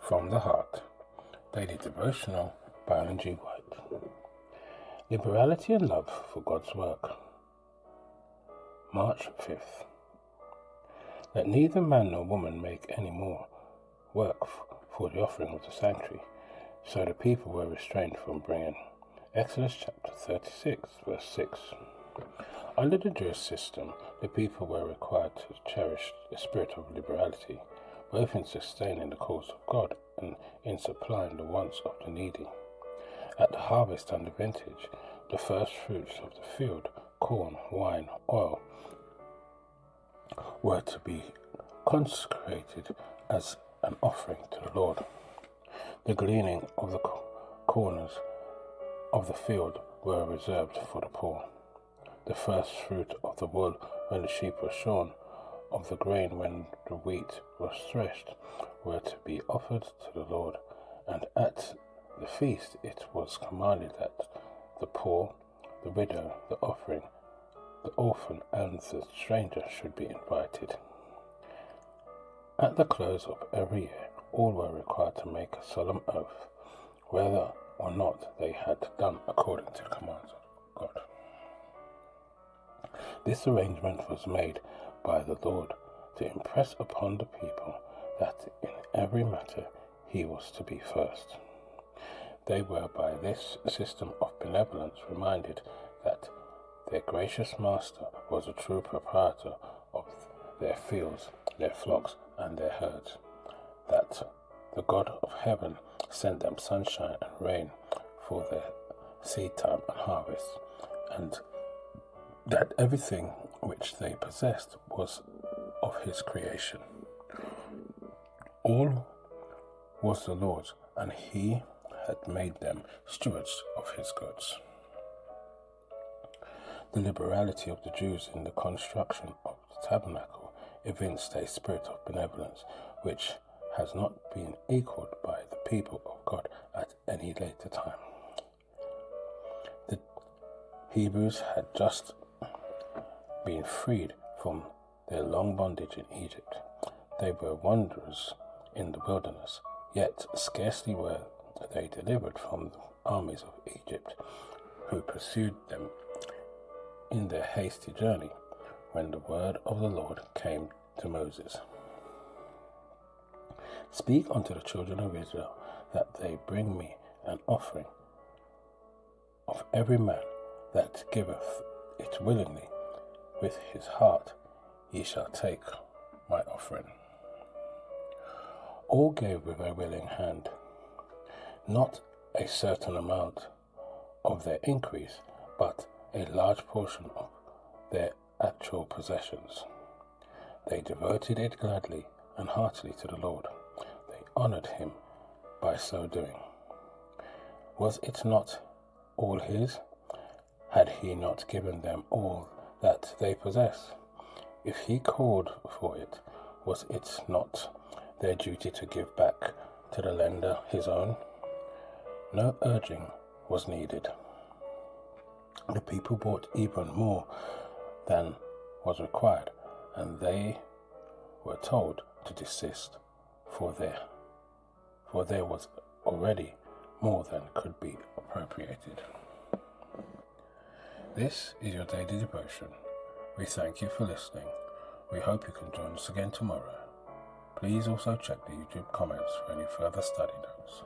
From the Heart, Daily Devotional by Ellen G. White. Liberality and Love for God's Work. March 5th. Let neither man nor woman make any more work for the offering of the sanctuary. So the people were restrained from bringing. Exodus chapter 36, verse 6. Under the Jewish system, the people were required to cherish a spirit of liberality, both in sustaining the cause of God and in supplying the wants of the needy. At the harvest and the vintage, the first fruits of the field, corn, wine, oil, were to be consecrated as an offering to the Lord. The gleaning of the corners of the field were reserved for the poor. The first fruit of the wool when the sheep were shorn, of the grain when the wheat was threshed, were to be offered to the Lord. And at the feast it was commanded that the poor, the widow, the offering, the orphan, and the stranger should be invited. At the close of every year, all were required to make a solemn oath, whether or not they had done according to the commands of God. This arrangement was made by the Lord to impress upon the people that in every matter he was to be first. They were by this system of benevolence reminded that their gracious master was a true proprietor of their fields, their flocks, and their herds, that the God of heaven sent them sunshine and rain for their seed time and harvest, and that everything which they possessed was of his creation. All was the Lord's, and he had made them stewards of his goods. The liberality of the Jews in the construction of the tabernacle evinced a spirit of benevolence which has not been equaled by the people of God at any later time. The Hebrews had just been freed from their long bondage in Egypt. They were wanderers in the wilderness, yet scarcely were they delivered from the armies of Egypt, who pursued them in their hasty journey, when the word of the Lord came to Moses. Speak unto the children of Israel, that they bring me an offering of every man that giveth it willingly with his heart, ye shall take my offering. All gave with a willing hand, not a certain amount of their increase, but a large portion of their actual possessions. They devoted it gladly and heartily to the Lord. They honored him by so doing. Was it not all his? Had he not given them all that they possess? If he called for it, was it not their duty to give back to the lender his own? No urging was needed. The people bought even more than was required, and they were told to desist, for there was already more than could be appropriated. This is your daily devotion. We thank you for listening. We hope you can join us again tomorrow. Please also check the YouTube comments for any further study notes.